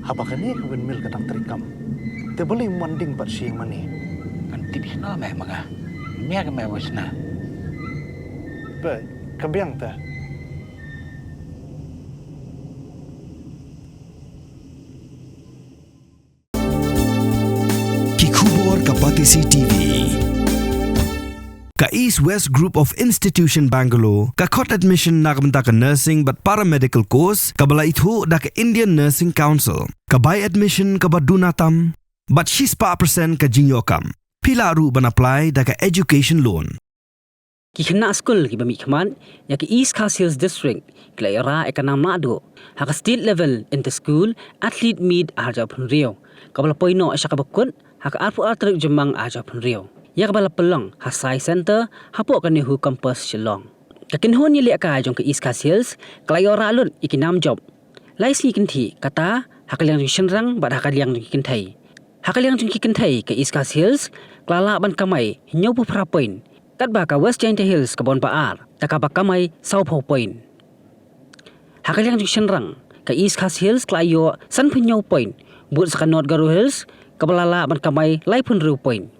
Habakane ka windmill katang trikam. Te boleh manding pat siang mani. Kan tipis na meh mga. Mia ka meh wis na. Be, kabiang ta. Kikubor Kapatisi TV. Ka East West Group of Institution Bangalore, ka Kot Admission nakamta ka Nursing but Paramedical Course, kabala ithu da ka Indian Nursing Council, ka By Admission ka Badunatam, but 6% ka Jinyokam. Pila ru ban apply da ka Education Loan. Khynnah Skul ki bami khaman ya ki East Khasi District kila era ekanam nado ha ka state level in the school athlete meet arja pun rio kabala poino asya ka bakun ha ka arpu atrik jemang arja pun rio ya kabala pelang ha sai center hapo ka ni hu campus Shillong ka kinhon ni le ka jong ka East Khasi kila era alun ikinam job lai si kinthi kata ha ka liang jing rang ba ha ka liang jing kinthai ha ka liang jing kinthai ka East Khasi klala ban kamai nyau pu pra point kat ba ka West Giant Hills ka bon paar taka ba kamay South Point hakaliang junction rang ka East Khasi Hills klayo San Pinyo Point but sa North Garo Hills kabalala ban kamay Laipun Riu Point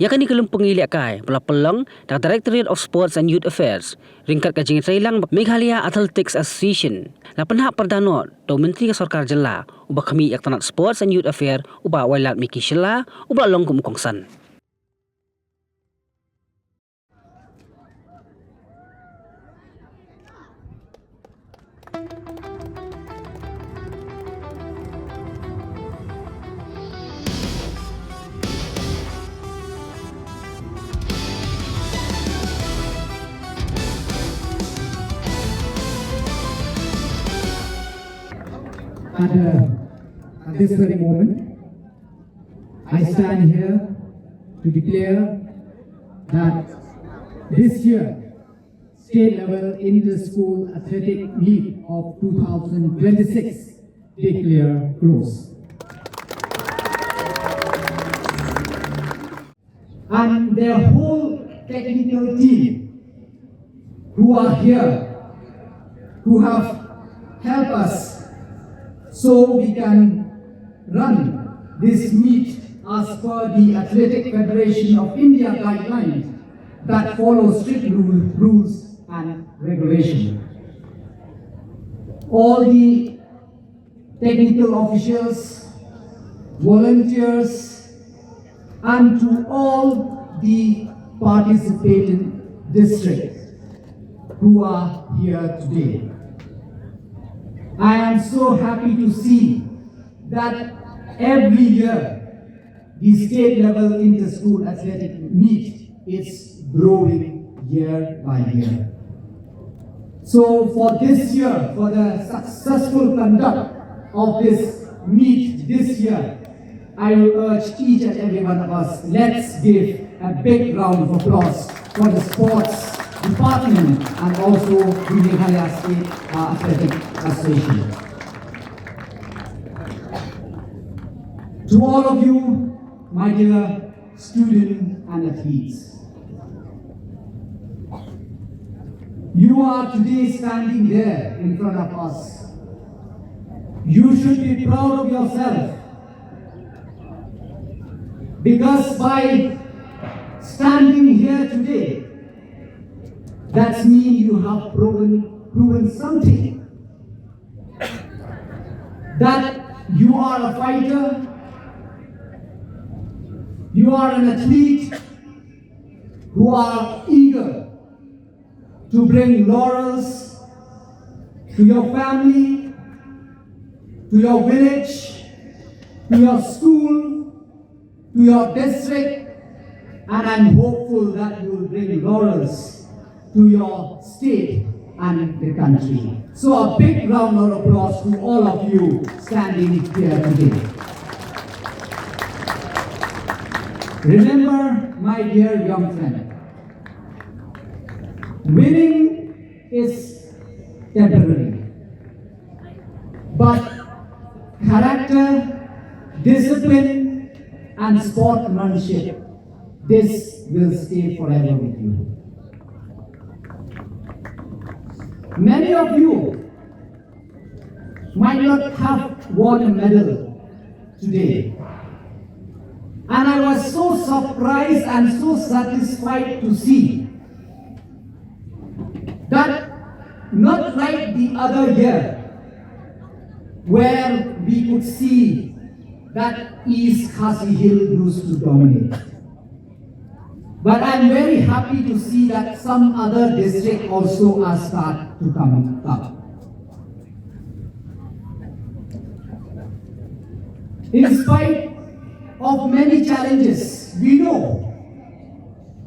ya kani kelum pengili kai bala pelang da Directorate of Sports and Youth Affairs ringkat ka jing trailang Meghalaya Athletics Association la penha perdana do menteri ka sarkar jela uba kami yak tanat Sports and Youth Affairs uba wailat miki shela uba long kumukongsan. At this very moment, I stand here to declare that this year, state level inter-school athletic meet of 2026 declare closed. And their whole technical team who are here, who have helped us so we can run this meet as per the Athletic Federation of India guidelines that follow strict rules and regulations. All the technical officials, volunteers, and to all the participating districts who are here today. I am so happy to see that every year the state level inter-school athletic meet is growing year by year. So for this year, for the successful conduct of this meet this year, I will urge each and every one of us, let's give a big round of applause for the sports department and also the Meghalaya State Athletic Association. To all of you, my dear students and athletes, you are today standing there in front of us. You should be proud of yourself, because by standing here today, that means you have proven something. That you are a fighter, you are an athlete who are eager to bring laurels to your family, to your village, to your school, to your district, and I'm hopeful that you will bring laurels to your state and the country. So a big round of applause to all of you standing here today. Remember, my dear young friend, winning is temporary, but character, discipline, and sportsmanship, this will stay forever with you. Many of you might not have won a medal today. And I was so surprised and so satisfied to see that not like the other year, where we could see that East Khasi Hill used to dominate. But I'm very happy to see that some other districts also are start to come up. In spite of many challenges, we know,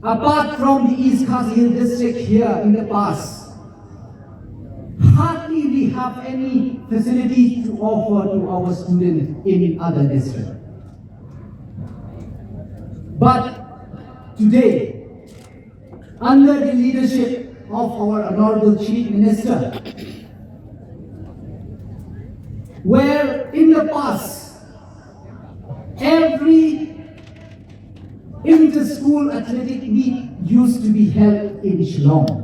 apart from the East Khasi Hill district here in the past, hardly we have any facility to offer to our students in other districts. But today, under the leadership of our Honorable Chief Minister, where in the past, every inter-school athletic meet used to be held in Shillong,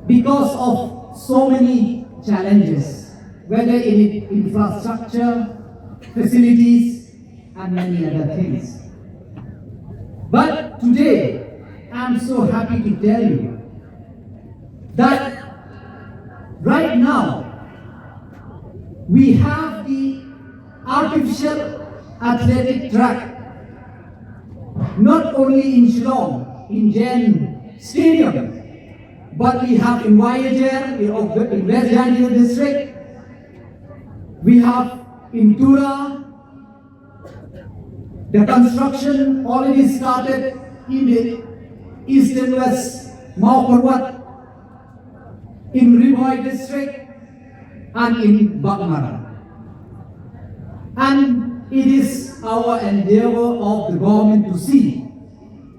because of so many challenges, whether in infrastructure, facilities, and many other things. But today, I'm so happy to tell you that right now, we have the artificial athletic track, not only in Shillong, in Jen Stadium, but we have in Wayajar, in West Janio district, we have in Tura. The construction already started in the East and West Mauparwat, in Riboy district, and in Bakmara. And it is our endeavor of the government to see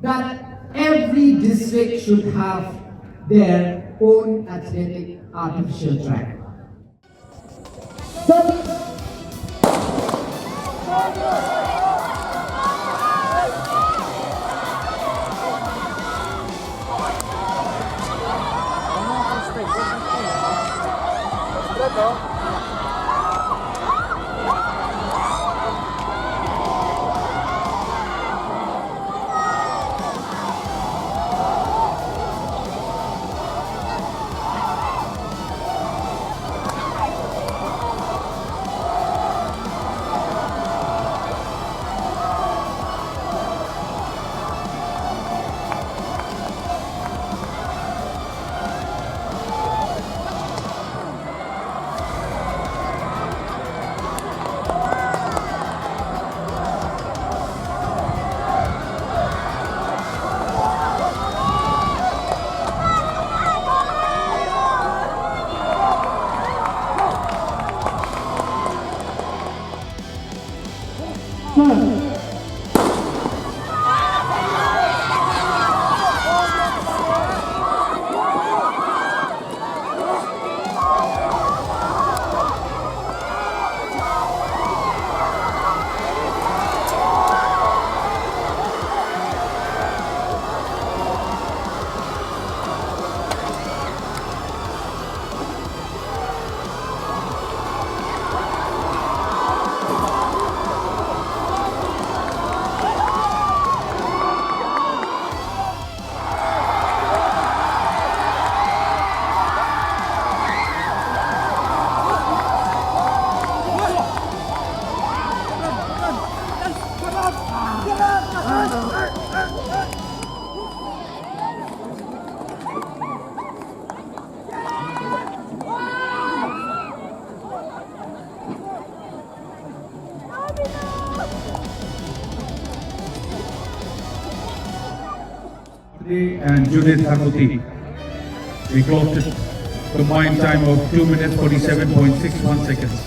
that every district should have their own athletic artificial track. And Judith Hanuti. We clocked a combined time of 2 minutes 47.61 seconds.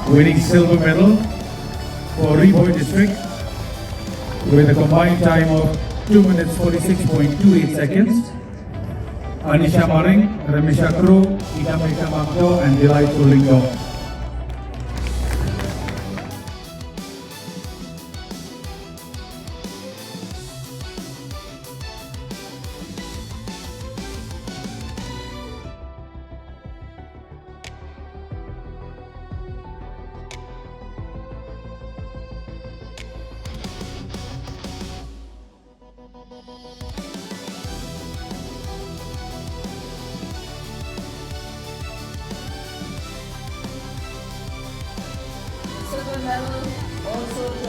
Winning silver medal for Riboy district with a combined time of 2 minutes 46.28 seconds. Anisha Maring, Ramisha Kro, Idamika Makdo, and Delight Lingdong.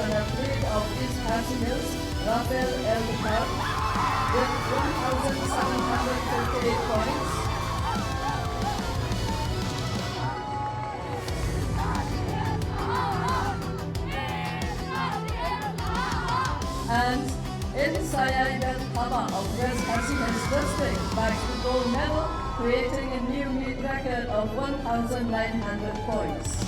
an athlete of East Khasi Hills, Rafael El Bukhar, with 1,738 points. And Saya Ibn Haba of West Khasi Hills District bags the gold medal, creating a new meet record of 1,900 points.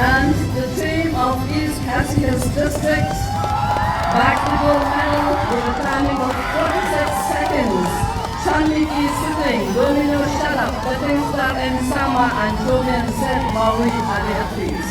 And the team of East Khasi Hills District bagged the gold medal with a timing of 46 seconds. Chanmiki Sitting, Domino Sharaf, Betting Star M. Sama, and Jomian Seth Maui are the athletes.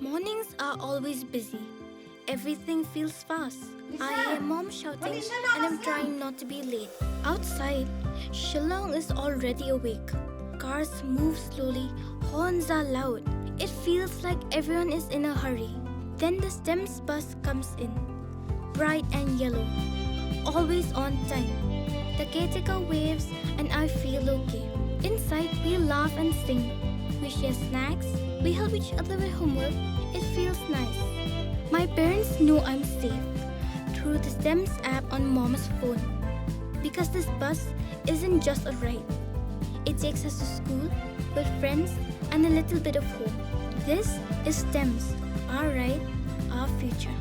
Mornings are always busy. Everything feels fast. I hear mom shouting and I'm trying not to be late. Outside, Shillong is already awake. Cars move slowly, horns are loud. It feels like everyone is in a hurry. Then the STEMS bus comes in, bright and yellow, always on time. The caretaker waves and I feel okay. Inside, we laugh and sing. We share snacks. We help each other with homework. It feels nice. My parents know I'm safe through the STEMS app on mom's phone. Because this bus isn't just a ride. It takes us to school with friends and a little bit of hope. This is STEMS, our ride, our future.